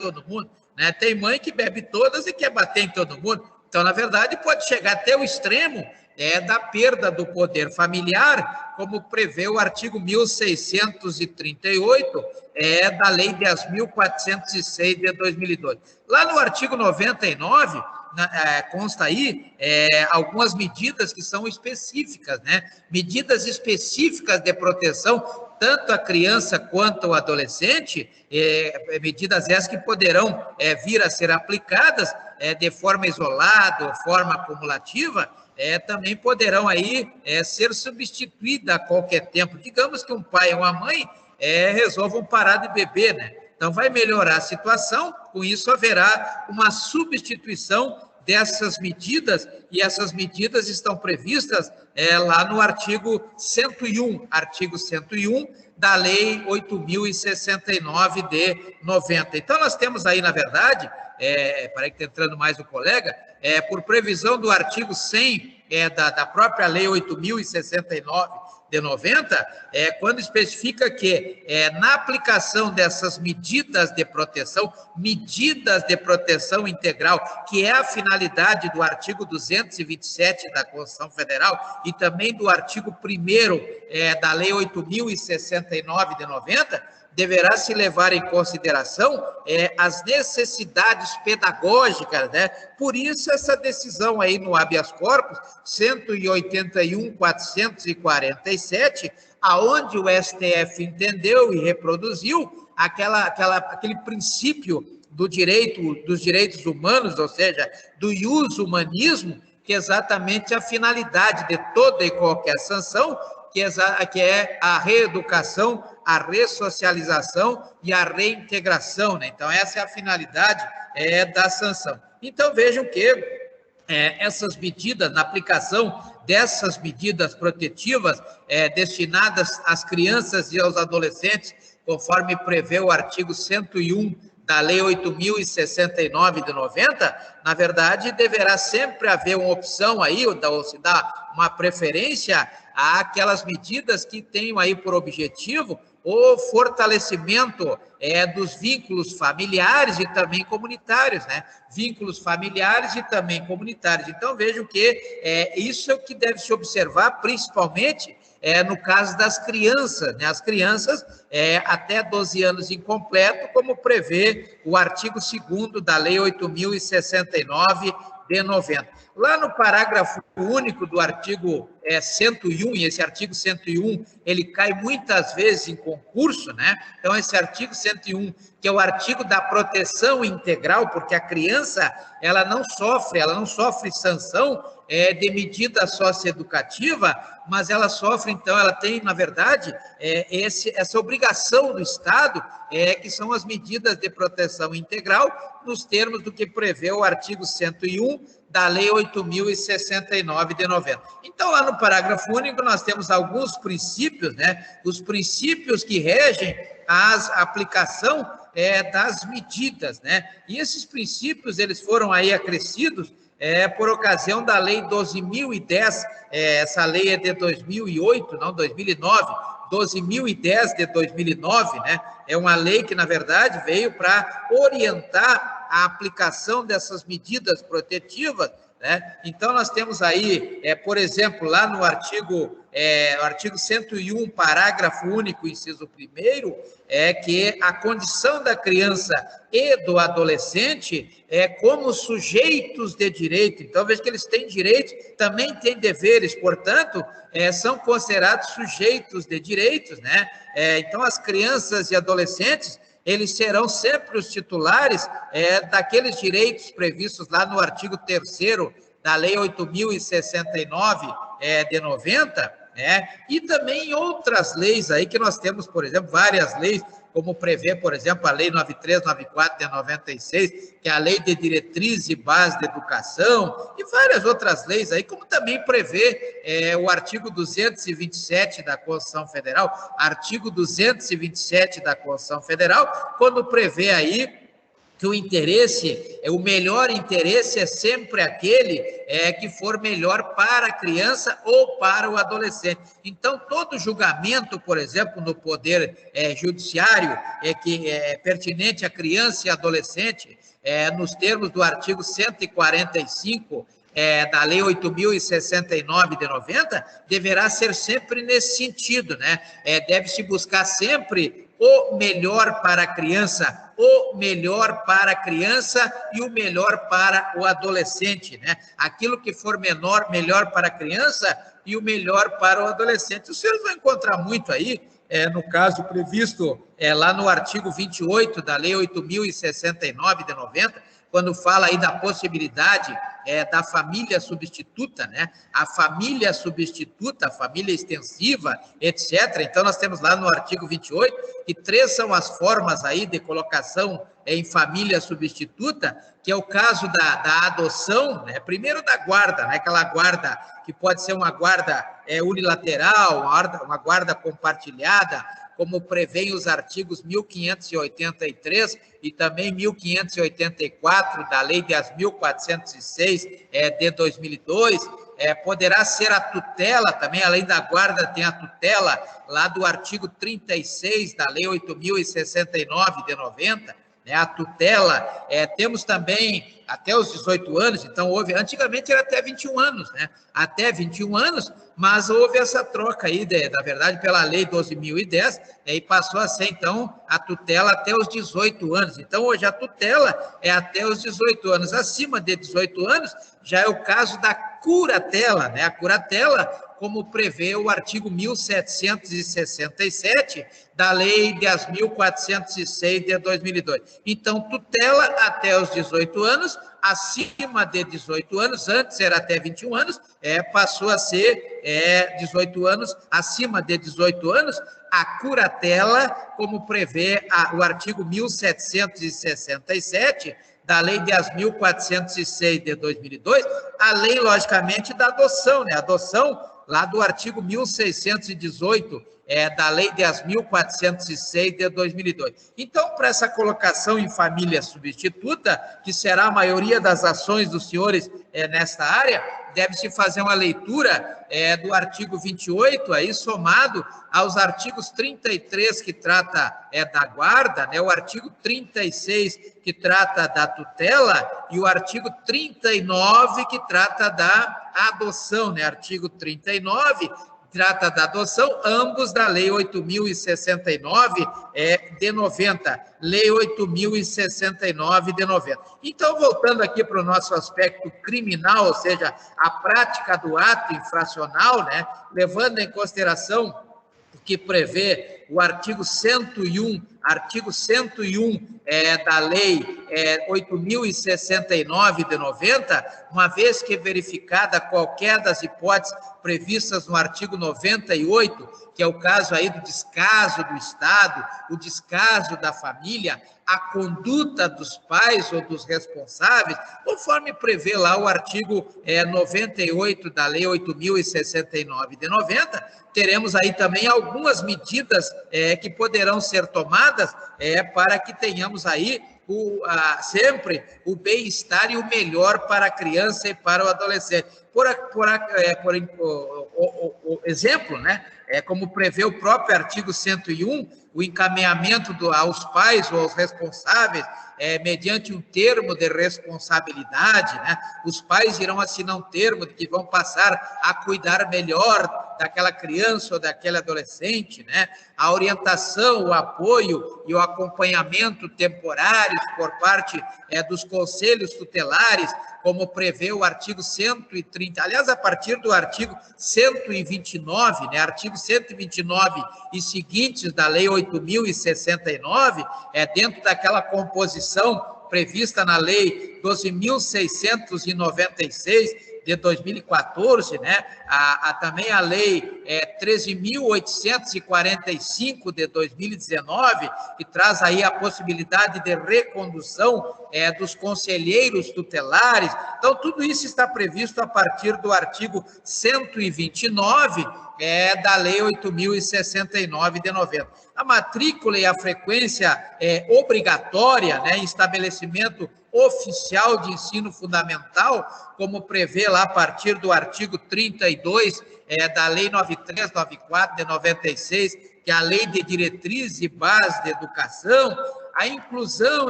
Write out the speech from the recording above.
todo mundo, né? Tem mãe que bebe todas e quer bater em todo mundo. Então, na verdade, pode chegar até o extremo da perda do poder familiar, como prevê o artigo 1638 da Lei 10.406 de 2002. Lá no artigo 99, consta aí algumas medidas que são específicas, né? Medidas específicas de proteção, tanto a criança quanto ao adolescente, medidas essas que poderão vir a ser aplicadas de forma isolada ou forma acumulativa, também poderão aí ser substituídas a qualquer tempo. Digamos que um pai ou uma mãe resolvam parar de beber, né? Então, vai melhorar a situação, com isso haverá uma substituição dessas medidas, e essas medidas estão previstas lá no artigo 101 da Lei 8.069 de 90. Então, nós temos aí, na verdade, para que está entrando mais o colega, por previsão do artigo 100 da própria Lei 8.069 de 90, quando especifica que na aplicação dessas medidas de proteção integral, que é a finalidade do artigo 227 da Constituição Federal e também do artigo 1º da Lei 8.069 de 90, deverá se levar em consideração as necessidades pedagógicas, né? Por isso, essa decisão aí no habeas corpus 181.447, aonde o STF entendeu e reproduziu aquele princípio dos direitos humanos, ou seja, do ius humanismo, que é exatamente a finalidade de toda e qualquer sanção, que é a reeducação, a ressocialização e a reintegração, né? Então, essa é a finalidade da sanção. Então, vejam que essas medidas, na aplicação dessas medidas protetivas destinadas às crianças e aos adolescentes, conforme prevê o artigo 101 da Lei 8.069 de 90, na verdade, deverá sempre haver uma opção aí, ou se dá uma preferência àquelas medidas que tenham aí por objetivo o fortalecimento dos vínculos familiares e também comunitários, né? Vínculos familiares e também comunitários. Então, vejam que isso é o que deve se observar, principalmente no caso das crianças, né? As crianças até 12 anos incompleto, como prevê o artigo 2º da Lei 8.069 de 90. Lá no parágrafo único do artigo 101, e esse artigo 101, ele cai muitas vezes em concurso, né? Então, esse artigo 101, que é o artigo da proteção integral, porque a criança, ela não sofre sanção de medida socioeducativa, mas ela sofre, então, ela tem, na verdade, essa obrigação do Estado, que são as medidas de proteção integral, nos termos do que prevê o artigo 101 da Lei 8.069 de 90. Então, lá no parágrafo único, nós temos alguns princípios, né? Os princípios que regem a aplicação das medidas, né? E esses princípios, eles foram aí acrescidos por ocasião da Lei 12.010, essa lei é de 2008, não, 2009, 12.010 de 2009, né? É uma lei que, na verdade, veio para orientar a aplicação dessas medidas protetivas, né? Então, nós temos aí, por exemplo, lá no artigo 101, parágrafo único, inciso 1º, que a condição da criança e do adolescente como sujeitos de direito. Então, veja que eles têm direitos, também têm deveres, portanto, são considerados sujeitos de direitos, né? Então, as crianças e adolescentes, eles serão sempre os titulares daqueles direitos previstos lá no artigo 3º da Lei 8.069 de 90, e também em outras leis aí que nós temos, por exemplo, várias leis, como prevê, por exemplo, a Lei 9394 de 96, que é a Lei de Diretrizes e Bases de Educação, e várias outras leis aí, como também prevê o artigo 227 da Constituição Federal, artigo 227 da Constituição Federal, quando prevê aí que o interesse, o melhor interesse é sempre aquele que for melhor para a criança ou para o adolescente. Então, todo julgamento, por exemplo, no Poder Judiciário, que é pertinente à criança e adolescente, nos termos do artigo 145 da Lei 8.069 de 90, deverá ser sempre nesse sentido, né? Deve-se buscar sempre o melhor para a criança, o melhor para a criança e o melhor para o adolescente, né? Aquilo que for melhor para a criança e o melhor para o adolescente. Os senhores vão encontrar muito aí, no caso previsto lá no artigo 28 da Lei 8.069 de 90, quando fala aí da possibilidade da família substituta, né? A família substituta, a família extensiva, etc. Então, nós temos lá no artigo 28 que 3 são as formas aí de colocação em família substituta, que é o caso da adoção, né? Primeiro da guarda, né? Aquela guarda que pode ser uma guarda unilateral, uma guarda compartilhada, como prevêem os artigos 1583 e também 1584 da Lei 10.406 de 2002, poderá ser a tutela também, além da guarda, tem a tutela lá do artigo 36 da Lei 8.069 de 90, né, a tutela, temos também até os 18 anos, então antigamente era até 21 anos, né, até 21 anos, mas houve essa troca aí, na verdade, pela Lei 12.010, e passou a ser, então, a tutela até os 18 anos. Então, hoje a tutela é até os 18 anos. Acima de 18 anos, já é o caso da curatela, né? A curatela, como prevê o artigo 1767 da Lei 10.406 de 2002. Então, tutela até os 18 anos, acima de 18 anos, antes era até 21 anos, passou a ser 18 anos, acima de 18 anos, a curatela, como prevê o artigo 1767 da Lei 10.406 de 2002, além, logicamente, da adoção, né? A adoção lá do artigo 1618, da Lei 10.406 de 2002. Então, para essa colocação em família substituta, que será a maioria das ações dos senhores nesta área, deve-se fazer uma leitura do artigo 28, aí somado aos artigos 33, que trata da guarda, né, o artigo 36, que trata da tutela, e o artigo 39, que trata da adoção, né, artigo 39, trata da adoção, ambos da Lei 8.069 de 90, Lei 8.069 de 90. Então, voltando aqui para o nosso aspecto criminal, ou seja, a prática do ato infracional, né, levando em consideração o que prevê o artigo 101, da Lei 8.069 de 90, uma vez que verificada qualquer das hipóteses previstas no artigo 98, que é o caso aí do descaso do Estado, o descaso da família, a conduta dos pais ou dos responsáveis, conforme prevê lá o artigo 98 da Lei 8.069 de 90, teremos aí também algumas medidas que poderão ser tomadas para que tenhamos aí sempre o bem-estar e o melhor para a criança e para o adolescente. Por exemplo, né, como prevê o próprio artigo 101, o encaminhamento aos pais ou aos responsáveis, mediante um termo de responsabilidade, né? Os pais irão assinar um termo de que vão passar a cuidar melhor daquela criança ou daquele adolescente, né? A orientação, o apoio e o acompanhamento temporários por parte dos conselhos tutelares, como prevê o artigo 130, aliás, a partir do artigo 129, né? Artigo 129 e seguintes da Lei 8.069, dentro daquela composição prevista na Lei 12.696 de 2014, né? Também a Lei 13.845 de 2019, que traz aí a possibilidade de recondução dos conselheiros tutelares. Então, tudo isso está previsto a partir do artigo 129 da Lei 8.069 de 90. A matrícula e a frequência obrigatória, né, em estabelecimento oficial de ensino fundamental, como prevê lá a partir do artigo 32 da Lei 9394 de 96, que é a Lei de Diretrizes e Bases de Educação, a inclusão